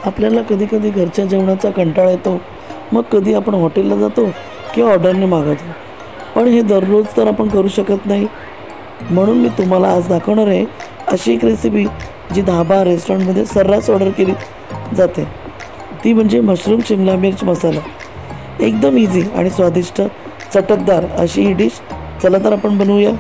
आपल्याला कधी कधी घरच्या जेवणाचा कंटाळा येतो, मग कधी आपण हॉटेलला जातो किंवा ऑर्डरने मागवतो, पण हे दररोज तर आपण करू शकत नाही. म्हणून मी तुम्हाला आज दाखवणार आहे अशी एक रेसिपी जी धाबा रेस्टॉरंटमध्ये सर्रास ऑर्डर केली जाते. ती म्हणजे मशरूम शिमला मिर्च मसाला. एकदम इझी आणि स्वादिष्ट चटकदार अशी ही डिश. चला तर आपण बनवूया.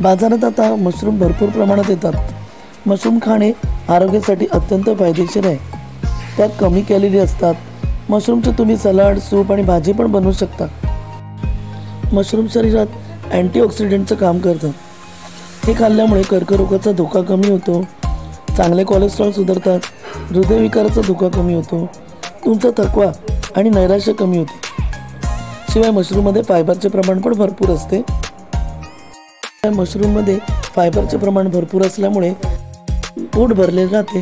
बाजारात आता मशरूम भरपूर प्रमाणात येतात. मशरूम खाणे आरोग्यासाठी अत्यंत फायदेशीर आहे. त्यात कमी कॅलरी असतात. मशरूमचे तुम्ही सलाड, सूप आणि भाजी पण बनवू शकता. मशरूम शरीरात अँटीऑक्सिडंटचं काम करतं. हे खाल्ल्यामुळे कर्करोगाचा धोका कमी होतो, चांगले कोलेस्ट्रॉल सुधारतात, हृदयविकाराचा धोका कमी होतो, तुमचा थकवा आणि नैराश्य कमी होते. शिवाय मशरूममध्ये फायबरचे प्रमाण पण भरपूर असते. मशरूममध्ये फायबरचे प्रमाण भरपूर असल्यामुळे पोट भरलेले राहते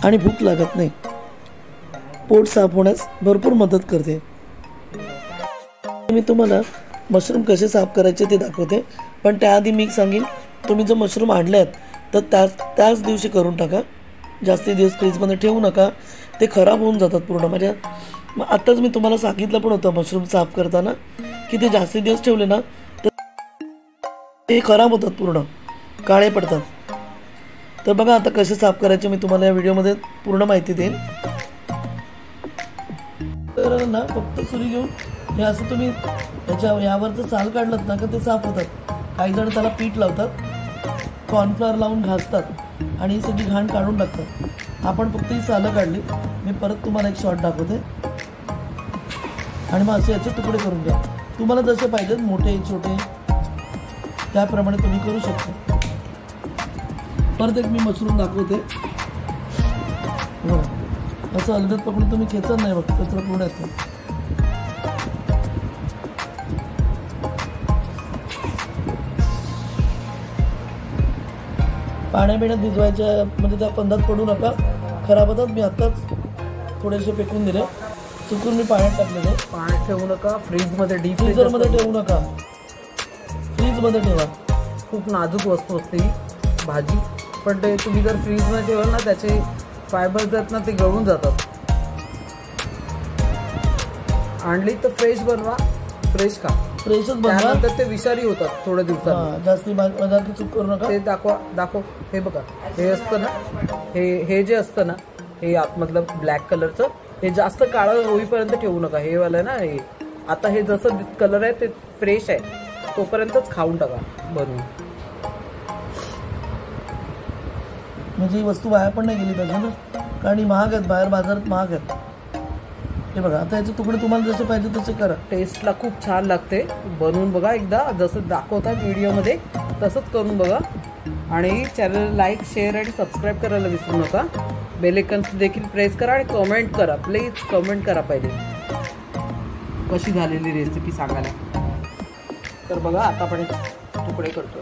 आणि भूक लागत नाही. पोट साफ होण्यास भरपूर मदत करते. मी तुम्हाला मशरूम कसे साफ करायचे ते दाखवते, पण त्याआधी मी सांगेन, तुम्ही जो मशरूम आणले आहेत तर त्याच दिवशी करून टाका. जास्ती दिवस फ्रीजमध्ये ठेवू नका, ते खराब होऊन जातात पूर्ण. आत्ताच मी तुम्हाला सांगितलं पण होतं मशरूम साफ करताना की ते जास्ती दिवस ठेवले ना ते खराब होतात, पूर्ण काळे पडतात. तर बघा आता कसे साफ करायचे मी तुम्हाला या व्हिडिओमध्ये पूर्ण माहिती देईन. तर ना फक्त सुरी घेऊन हे असं तुम्ही यावरचं साल काढलं ना का ते साफ होतात. काही जण त्याला पीठ लावतात, कॉर्नफ्लॉवर लावून घासतात आणि ही सगळी घाण काढून टाकतात. आपण फक्त ही सालं काढली. मी परत तुम्हाला एक शॉट दाखवते आणि मग असे याचे तुकडे करून घ्या. तुम्हाला जसे पाहिजेत, मोठे छोटे, त्याप्रमाणे तुम्ही करू शकता. परत एक मी मशरूम दाखवते. असं अलगद पकडून तुम्ही खेचत नाही, बघ कचरा पूर्ण येतो. पाण्यात भिजवायच्या म्हणजे त्या पंधात पडू नका, खराब होतात. मी आत्ताच थोडेसे फेकून दिले, चुकून मी पाण्यात टाकलेले. पाण्यात ठेवू नका, फ्रीजमध्ये डीप फ्रीजरमध्ये ठेवू नका, फ्रीजमध्ये ठेवा. खूप नाजूक वस्तू असते ही भाजी, पण ते तुम्ही जर फ्रीजमध्ये ठेवाल ना त्याचे फायबर्स आहेत ना ते गळून जातात. आणली तर फ्रेश बनवा, फ्रेश खा. फ्रेशच बनवा, त्यानंतर ते विषारी होतात थोड्या दिवसात. जास्ती बाजारात चूक करू नका. ते दाखव. हे बघा, हे असतं ना, हे जे असतं ना, हे आतमधलं ब्लॅक कलरचं, हे जास्त काळं होईपर्यंत ठेवू नका. हे वालं ना, हे आता हे जसं कलर आहे ते फ्रेश आहे तोपर्यंतच खाऊन टाका बनवून. म्हणजे ही वस्तू वाया पण नाही गेली पाहिजे ना, कारण ही महाग आहेत, बाहेर बाजारात महाग आहेत. हे बघा, आता याचे तुकडे तुम्हाला जसे पाहिजे तसे करा. टेस्टला खूप छान लागते. बनवून बघा एकदा, जसं दाखवतात व्हिडिओमध्ये तसंच करून बघा. आणि चॅनल लाईक, शेअर आणि सबस्क्राईब करायला विसरू नका. बेल आयकॉन देखील प्रेस करा आणि कमेंट करा. प्लीज कमेंट करा पहिले कशी झालेली रेसिपी सांगायला. तर बघा आता आपण तुकडे करतो.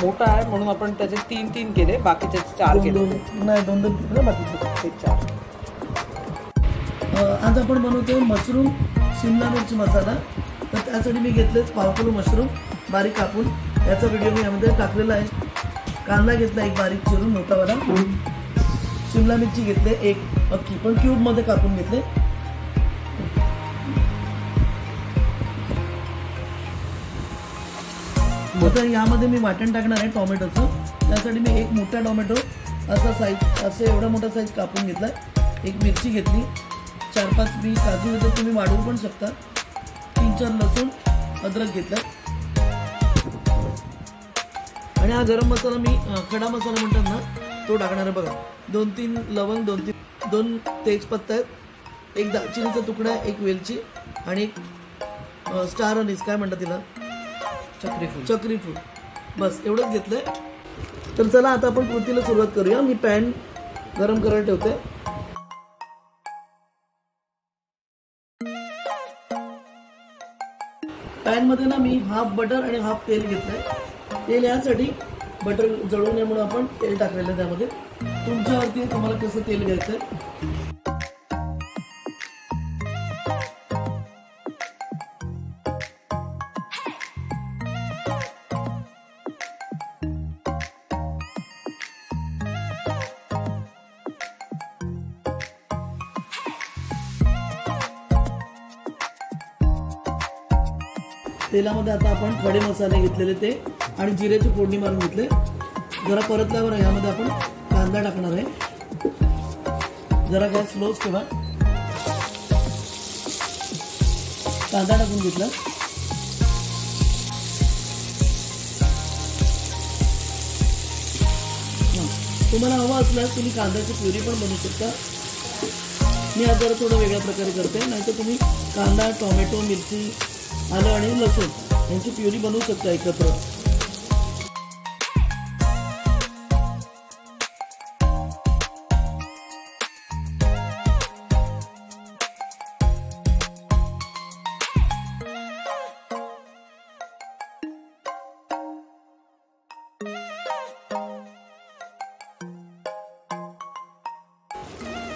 मोठा आहे म्हणून आपण त्याचे 3 केले, बाकीचे 4 केले. नाही, 2 केले, बाकीचे 4. आज आपण बनवतोय मशरूम शिमला मिरची मसाला. तर त्यासाठी मी घेतले पाव किलो मशरूम बारीक कापून. याचा व्हिडिओ मी यामध्ये टाकलेला आहे. कांदा घेतला एक बारीक चिरून मोठावाला. शिमला मिरची घेतले एक अख्खी, पण क्यूबमध्ये कापून घेतले. आता यामध्ये मी वाटण टाकणार आहे टोमॅटोचं. त्यासाठी मी एक मोठा टोमॅटो असं एवढा मोठा साईज कापून घेतला. एक मिरची घेतली, 4-5 बी काजू घेतले, तुम्ही वाढवू पण शकता. 3-4 लसूण, अद्रक घेतला. आणि हा गरम मसाला मी खडा मसाला म्हणतात ना तो टाकणार आहे. बघा, 2-3 लवंग, 2 तेजपत्ता आहेत, एक दालचिनीचा तुकडा आहे, एक वेलची आणि एक स्टार अनीस, काय म्हणतात तिला, चक्री फूल. बस एवढंच घेतलंय. तर चला आता आपण कृतीला सुरुवात करूया. मी पॅन गरम करायला ठेवते. पॅन मध्ये ना मी हाफ बटर आणि हाफ तेल घेतलंय. तेल यासाठी बटर जळू नये म्हणून आपण तेल टाकलेलं आहे त्यामध्ये. तुमच्यावरती तुम्हाला कसं तेल घ्यायचं. तेलामध्ये आता आपण खडे मसाले घेतलेले ते आणि जिऱ्याची फोडणी मारून घेतले. जरा परतल्यावर यामध्ये आपण कांदा टाकणार आहे. जरा गॅस स्लोच ठेवा. कांदा टाकून घेतला. तुम्हाला हवा असल्यास तुम्ही कांद्याची प्युरी पण बनवू शकता. मी आज जरा थोडं वेगळ्या प्रकारे करते. नाहीतर तुम्ही कांदा, टोमॅटो, मिरची, आलं आणि लसूण यांची प्युरी बनवू शकता एकत्र.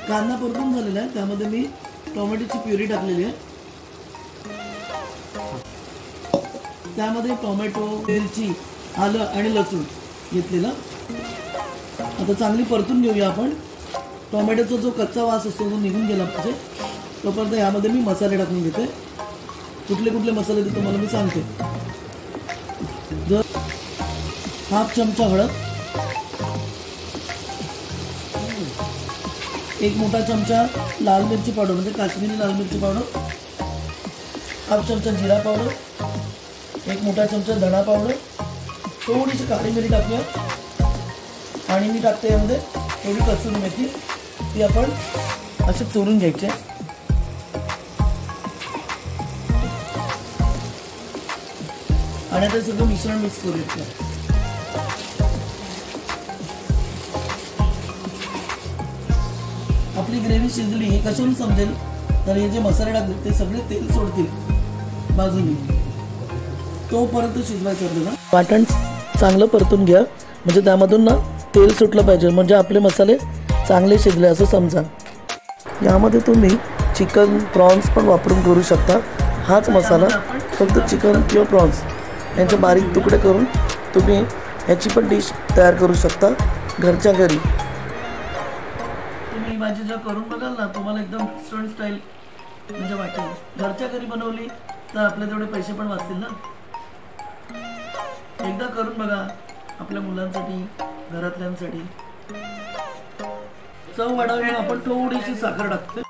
कांदा परतून झालेला आहे. त्यामध्ये मी टोमॅटोची प्युरी टाकलेली आहे. त्यामध्ये टोमॅटो, मिरची, आलं आणि लसूण घेतलेलं. आता चांगली परतून घेऊया आपण. टोमॅटोचा जो कच्चा वास असतो तो निघून गेला पाहिजे तोपर्यंत यामध्ये मी मसाले टाकून घेते. कुठले कुठले मसाले ते तुम्हाला मी सांगते. जर हाफ चमचा हळद, 1 मोठा चमचा लाल मिरची पावडर म्हणजे काश्मीरी लाल मिरची पावडर, हाफ चमचा जिरा पावडर, 1 मोठा चमचा धणा पावडर, थोडीशी काळी मिरी टाकूया आणि मी टाकते यामध्ये थोडी कसुरी मेथी. ती आपण असे चोरून घ्यायचे आणि आता सगळं मिश्रण मिक्स करूया. आपली ग्रेव्ही शिजली हे कशावरून समजेल तर हे जे मसाले टाकले ते सगळे तेल सोडतील बाजूने, तोपर्यंत शिजवायचं आपल्याला. वाटण चांगलं परतून घ्या म्हणजे त्यामधून ना तेल सुटलं पाहिजे, म्हणजे आपले मसाले चांगले शिजले असं समजा. यामध्ये तुम्ही चिकन, प्रॉन्स पण वापरून करू शकता. हाच मसाला फक्त चिकन किंवा प्रॉन्स यांचे बारीक तुकडे करून तुम्ही ह्याची पण डिश तयार करू शकता घरच्या घरी. तुम्ही भाजी जर करून बघाल ना तुम्हाला एकदम रेस्टॉरंट स्टाईल म्हणजे वाटेल. घरच्या घरी बनवली तर आपले तेवढे पैसे पण वाचतील ना. एकदा करून बघा आपल्या मुलांसाठी, घरातल्यांसाठी. चव वाढवून आपण थोडीशी साखर टाकतो.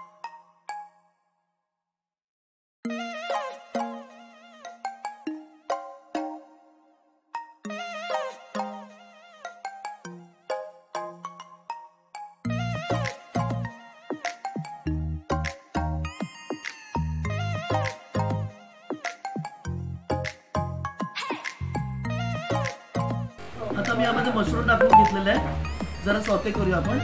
आता मी यामध्ये मशरूम टाकून घेतलेलं आहे. जरा सॉते करूया आपण.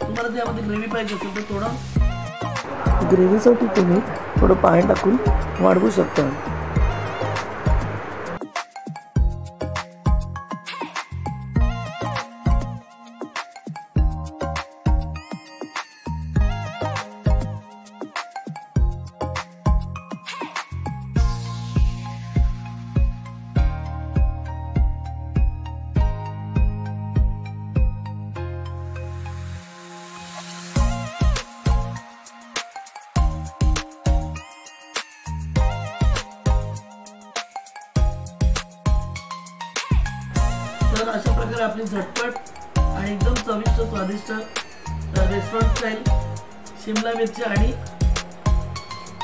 तुम्हाला त्यामध्ये ग्रेव्ही पाहिजे असेल तर थोडं ग्रेव्हीसाठी तुम्ही थोडं पाणी टाकून वाढवू शकता. तर अशा प्रकारे आपली झटपट आणि एकदम चविष्ट स्वादिष्ट रेस्टॉरंट स्टाईल शिमला मिरची आणि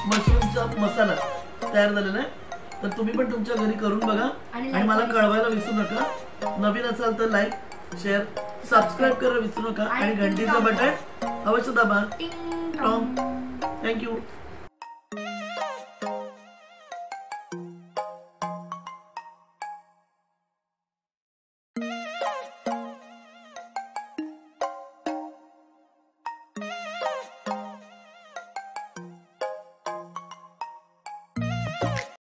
मशरूमचा मसाला तयार झालेला आहे. तर तुम्ही पण तुमच्या घरी करून बघा आणि मला कळवायला विसरू नका. नवीन असाल तर लाईक, शेअर, सबस्क्राईब करायला विसरू नका आणि घंटीचं बटन अवश्य दाबा. थँक्यू.